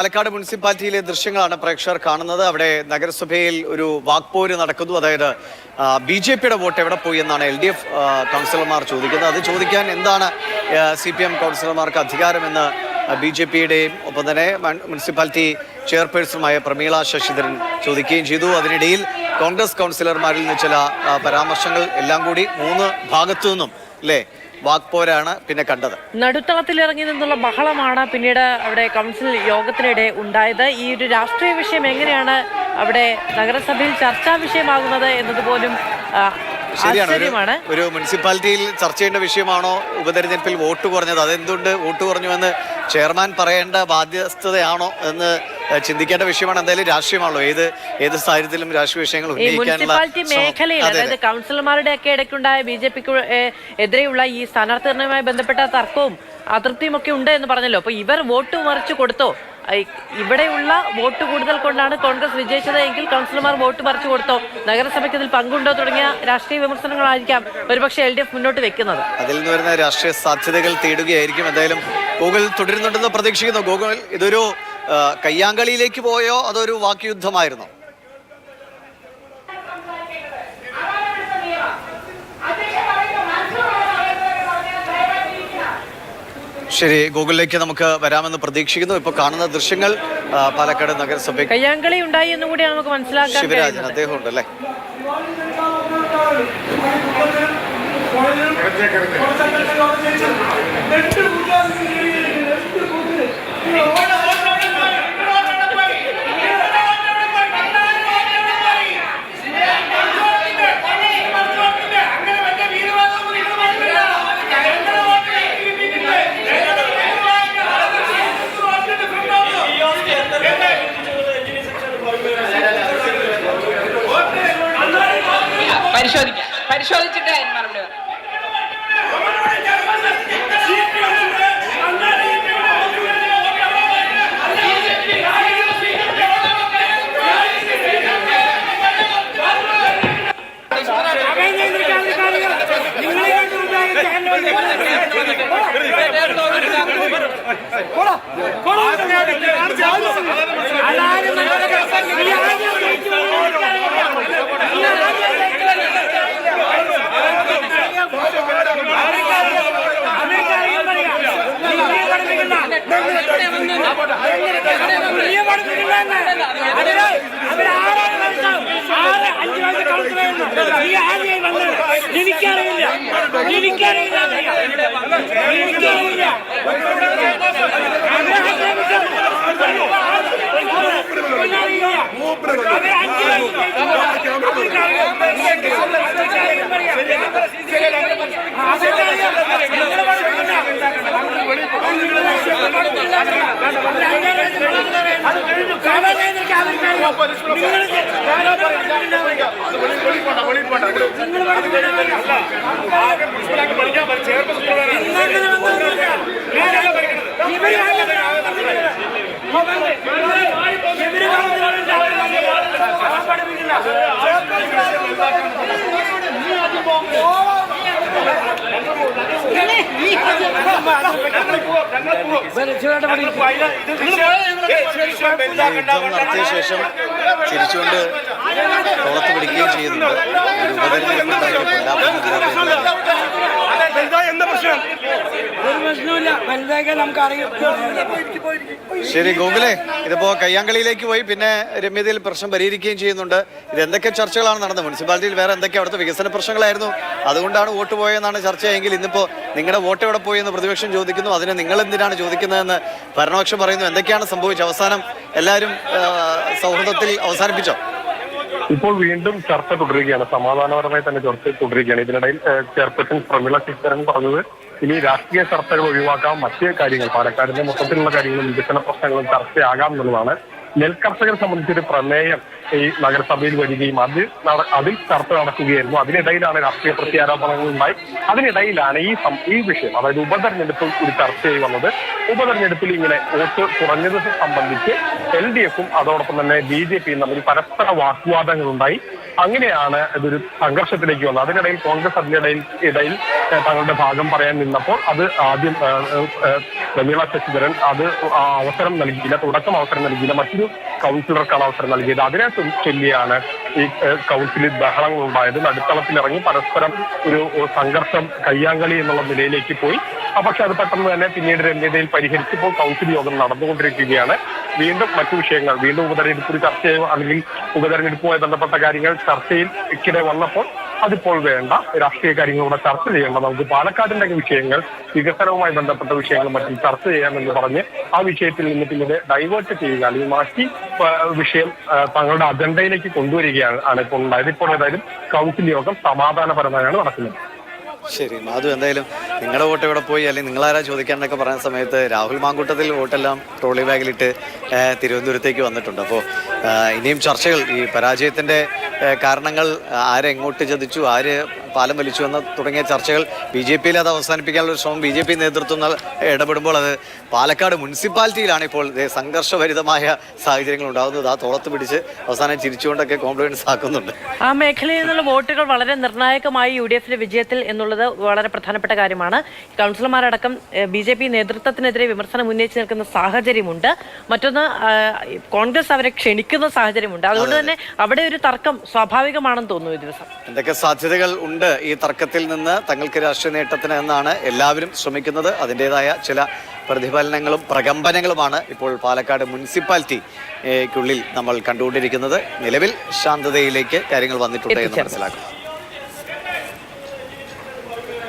പാലക്കാട് മുനിസിപ്പാലിറ്റിയിലെ ദൃശ്യങ്ങളാണ് പ്രേക്ഷകർ കാണുന്നത്. അവിടെ നഗരസഭയിൽ ഒരു വാക്പോര് നടക്കുന്നു. അതായത് BJP-യുടെ വോട്ട് എവിടെ പോയി എന്നാണ് LDF കൗൺസിലർമാർ ചോദിക്കുന്നത്. അത് ചോദിക്കാൻ എന്താണ് CPM കൗൺസിലർമാർക്ക് അധികാരമെന്ന് BJP-യുടെയും ഒപ്പം തന്നെ മുനിസിപ്പാലിറ്റി ചെയർപേഴ്സണുമായ പ്രമീള ശശിധരൻ ചോദിക്കുകയും ചെയ്തു. അതിനിടയിൽ കോൺഗ്രസ് കൗൺസിലർമാരിൽ നിന്ന് ചില പരാമർശങ്ങൾ എല്ലാം കൂടി മൂന്ന് ഭാഗത്തു നിന്നും അല്ലേ വാക്പോരാണ് പിന്നെ കണ്ടത്. നടുത്തളത്തിൽ ഇറങ്ങി നിന്നുള്ള ബഹളമാണ് പിന്നീട് അവിടെ കൗൺസിൽ യോഗത്തിനിടെ ഉണ്ടായത്. ഈ ഒരു രാഷ്ട്രീയ വിഷയം എങ്ങനെയാണ് അവിടെ നഗരസഭയിൽ ചർച്ചാ വിഷയമാകുന്നത് എന്നതുപോലും ശരിയാണ്. ഒരു മുനിസിപ്പാലിറ്റിയിൽ ചർച്ച ചെയ്യേണ്ട വിഷയമാണോ ഉപതെരഞ്ഞെടുപ്പിൽ വോട്ട് കുറഞ്ഞത്? അതെന്തുകൊണ്ട് വോട്ട് കുറഞ്ഞുവെന്ന് ചെയർമാൻ പറയേണ്ട ബാധ്യസ്ഥതയാണോ എന്ന് ചിന്തിക്കേണ്ട വിഷയമാണ്. എന്തായാലും രാഷ്ട്രീയമാണല്ലോ, ഏത് സാഹചര്യത്തിലും രാഷ്ട്രീയ വിഷയങ്ങൾ മുനിസിപ്പാലിറ്റി മേഖലയിൽ, അതായത് കൗൺസിലർമാരുടെ ഒക്കെ ഇടയ്ക്കുണ്ടായ BJP-ക്ക് എതിരെയുള്ള ഈ സ്ഥാനാർത്ഥി നിർണയവുമായി ബന്ധപ്പെട്ട തർക്കവും അതൃപ്തിയും ഒക്കെ ഉണ്ട് എന്ന് പറഞ്ഞല്ലോ. അപ്പൊ ഇവർ വോട്ട് മറിച്ചു കൊടുത്തോ? ഇവിടെയുള്ള വോട്ട് കൂടുതൽ കൊണ്ടാണ് കോൺഗ്രസ് വിജയിച്ചത് എങ്കിൽ കൗൺസിലർമാർ വോട്ട് മറിച്ചു കൊടുത്തോ? നഗരസഭയ്ക്ക് ഇതിൽ പങ്കുണ്ടോ? തുടങ്ങിയ രാഷ്ട്രീയ വിമർശനങ്ങളായിരിക്കാം ഒരുപക്ഷെ LDF മുന്നോട്ട് വെക്കുന്നത്. അതിൽ നിന്ന് വരുന്ന രാഷ്ട്രീയ സാധ്യതകൾ തേടുകയായിരിക്കും. എന്തായാലും ഗൂഗിൾ തുടരുന്നുണ്ടെന്ന് പ്രതീക്ഷിക്കുന്നു. ഗൂഗിൾ, ഇതൊരു കയ്യാങ്കളിയിലേക്ക് പോയോ അതൊരു വാക്യുദ്ധമായിരുന്നോ? ശരി, ഗൂഗിളിലേക്ക് നമുക്ക് വരാമെന്ന് പ്രതീക്ഷിക്കുന്നു. ഇപ്പൊ കാണുന്ന ദൃശ്യങ്ങൾ പാലക്കാട് നഗരസഭ കയ്യാങ്കളി ഉണ്ടായി എന്നും കൂടിയാണ് നമുക്ക് മനസ്സിലാക്കാൻ. ശിവരാജൻ അദ്ദേഹം ഉണ്ടല്ലേ? പരിശോധിച്ചിട്ട് മറുപടി നടത്തിയ ശേഷം ചിരിച്ചുകൊണ്ട് തോളത്ത് പിടിക്കുകയും ചെയ്യുന്നുണ്ട്. ശരി ഗോകുലേ, ഇതിപ്പോ കയ്യാങ്കളിയിലേക്ക് പോയി പിന്നെ രമ്യതയിൽ പ്രശ്നം പരിഹരിക്കുകയും ചെയ്യുന്നുണ്ട്. ഇത് എന്തൊക്കെ ചർച്ചകളാണ് നടന്നത്? മുനിസിപ്പാലിറ്റിയിൽ വേറെ എന്തൊക്കെ അവിടുത്തെ വികസന പ്രശ്നങ്ങളായിരുന്നു, അതുകൊണ്ടാണ് വോട്ട് പോയെന്നാണ് ചർച്ചയെങ്കിൽ ഇന്നിപ്പോ നിങ്ങളുടെ വോട്ട് എവിടെ പോയി എന്ന് പ്രതിപക്ഷം ചോദിക്കുന്നു. അതിന് നിങ്ങൾ എന്തിനാണ് ചോദിക്കുന്നതെന്ന് ഭരണപക്ഷം പറയുന്നു. എന്തൊക്കെയാണ് സംഭവിച്ചത്? അവസാനം എല്ലാവരും സൗഹൃദത്തിൽ അവസാനിപ്പിച്ചോ? ഇപ്പോൾ വീണ്ടും ചർച്ച തുടരുകയാണ്, സമാധാനപരമായി തന്നെ ചർച്ച തുടരുകയാണ്. ഇതിനിടയിൽ ചെയർപേഴ്സൺ പ്രമീള ശശിധരൻ പറഞ്ഞത് ഇനി രാഷ്ട്രീയ ചർച്ചകൾ ഒഴിവാക്കാം, മറ്റ് കാര്യങ്ങൾ പാലക്കാടിന്റെ മൊത്തത്തിലുള്ള കാര്യങ്ങളും വികസന പ്രശ്നങ്ങളും ചർച്ചയാകാം എന്നുള്ളതാണ്. നെൽകർഷകരെ സംബന്ധിച്ചൊരു പ്രമേയം ഈ നഗരസഭയിൽ വരികയും അതിൽ ചർച്ച നടക്കുകയായിരുന്നു. അതിനിടയിലാണ് രാഷ്ട്രീയ പ്രത്യാരോപണങ്ങളുണ്ടായി. അതിനിടയിലാണ് ഈ വിഷയം, അതായത് ഉപതെരഞ്ഞെടുപ്പിൽ ഒരു ചർച്ചയായി വന്നത്. ഉപതെരഞ്ഞെടുപ്പിൽ ഇങ്ങനെ വോട്ട് കുറഞ്ഞത് സംബന്ധിച്ച് LDF-ഉം അതോടൊപ്പം തന്നെ BJP-യും തമ്മിൽ പരസ്പര വാഗ്വാദങ്ങളുണ്ടായി. അങ്ങനെയാണ് ഇതൊരു സംഘർഷത്തിലേക്ക് വന്നത്. അതിനിടയിൽ കോൺഗ്രസ് അതിനിടയിൽ തങ്ങളുടെ ഭാഗം പറയാൻ നിന്നപ്പോൾ അത് ആദ്യം പ്രമീള ശശിധരൻ അത് അവസരം നൽകിയില്ല, തുടക്കം അവസരം നൽകിയില്ല, മറ്റൊരു കൗൺസിലർക്കാണ് അവസരം നൽകിയത്. അതിനെ ചൊല്ലിയാണ് ഈ കൗൺസിലിൽ ബഹളങ്ങൾ ഉണ്ടായത്. നടുത്തളത്തിലിറങ്ങി പരസ്പരം ഒരു സംഘർഷം കയ്യാങ്കളി എന്നുള്ള നിലയിലേക്ക് പോയി. പക്ഷെ അത് പെട്ടെന്ന് തന്നെ പിന്നീട് രമ്യതയിൽ പരിഹരിച്ചപ്പോൾ കൗൺസിൽ യോഗം നടന്നുകൊണ്ടിരിക്കുകയാണ്. വീണ്ടും മറ്റു വിഷയങ്ങൾ, വീണ്ടും ഉപതെരഞ്ഞെടുപ്പ് ചർച്ചയോ അല്ലെങ്കിൽ ഉപതെരഞ്ഞെടുപ്പുമായി ബന്ധപ്പെട്ട കാര്യങ്ങൾ ചർച്ചയിൽക്കിടെ വന്നപ്പോൾ അതിപ്പോൾ വേണ്ട, രാഷ്ട്രീയ കാര്യങ്ങളൂടെ ചർച്ച ചെയ്യേണ്ട, നമുക്ക് പാലക്കാടിന്റെ വിഷയങ്ങൾ, വികസനവുമായി ബന്ധപ്പെട്ട വിഷയങ്ങൾ മറ്റും ചർച്ച ചെയ്യാമെന്ന് പറഞ്ഞ് ആ വിഷയത്തിൽ നിന്ന് പിന്നീട് ഡൈവേർട്ട് ചെയ്യുക അല്ലെങ്കിൽ മാറ്റി വിഷയം തങ്ങളുടെ അജണ്ടയിലേക്ക് കൊണ്ടുവരികയാണ് ഇപ്പോൾ ഉണ്ടായത്. ഇപ്പോൾ ഏതായാലും കൗൺസിൽ യോഗം സമാധാനപരമായാണ് നടക്കുന്നത്. ശരി മാധു, എന്തായാലും നിങ്ങളുടെ വോട്ട് എവിടെ പോയി അല്ലെങ്കിൽ നിങ്ങളാരാ ചോദിക്കാനൊക്കെ പറയുന്ന സമയത്ത് രാഹുൽ മാങ്കൂട്ടത്തിൽ വോട്ടെല്ലാം ട്രോളി ബാഗിലിട്ട് തിരുവനന്തപുരത്തേക്ക് വന്നിട്ടുണ്ട്. അപ്പോൾ ഇനിയും ചർച്ചകൾ, ഈ പരാജയത്തിൻ്റെ കാരണങ്ങൾ, ആരെങ്ങോട്ട് ചതിച്ചു, ആര് പാലം വലിച്ചു എന്ന തുടങ്ങിയ ചർച്ചകൾ ബി ജെ പിയിൽ അത് അവസാനിപ്പിക്കാനുള്ള ഒരു ശ്രമം ബി ജെ പി നേതൃത്വം ഇടപെടുമ്പോൾ അത് പാലക്കാട് മുനിസിപ്പാലിറ്റിയിലാണ് ഇപ്പോൾ സംഘർഷഭരിതമായ സാഹചര്യങ്ങൾ ഉണ്ടാകുന്നത്. ആ തോളത്ത് പിടിച്ച് അവസാനം ചിരിച്ചുകൊണ്ടൊക്കെ കോംപ്ലിമെന്റ്സ് ആക്കുന്നുണ്ട്. ആ മേഖലയിൽ നിന്നുള്ള വോട്ടുകൾ വളരെ നിർണായകമായി യുഡിഎഫിന്റെ വിജയത്തിൽ എന്നുള്ളത് വളരെ പ്രധാനപ്പെട്ട കാര്യമാണ്. കൗൺസിലർമാരടക്കം ബി ജെ പി നേതൃത്വത്തിനെതിരെ വിമർശനം ഉന്നയിച്ച് നിൽക്കുന്ന സാഹചര്യമുണ്ട്. മറ്റൊന്ന് കോൺഗ്രസ് അവരെ ക്ഷണിക്കുന്ന സാഹചര്യമുണ്ട്. അതുകൊണ്ട് തന്നെ അവിടെ ഒരു തർക്കം സ്വാഭാവികമാണെന്ന് തോന്നുന്നു ഈ ദിവസം. എന്തൊക്കെ സാധ്യതകൾ ഉണ്ട് ഈ തർക്കത്തിൽ നിന്ന് തങ്ങൾക്ക് രാഷ്ട്രീയ നേട്ടത്തിന് എന്നാണ് എല്ലാവരും ശ്രമിക്കുന്നത്. അതിൻ്റെതായ ചില പ്രതിഫലനങ്ങളും പ്രകമ്പനങ്ങളുമാണ് ഇപ്പോൾ പാലക്കാട് മുനിസിപ്പാലിറ്റിക്കുള്ളിൽ നമ്മൾ കണ്ടുകൊണ്ടിരിക്കുന്നത്. നിലവിൽ ശാന്തതയിലേക്ക് കാര്യങ്ങൾ വന്നിട്ടുണ്ട് എന്ന് മനസ്സിലാക്കും.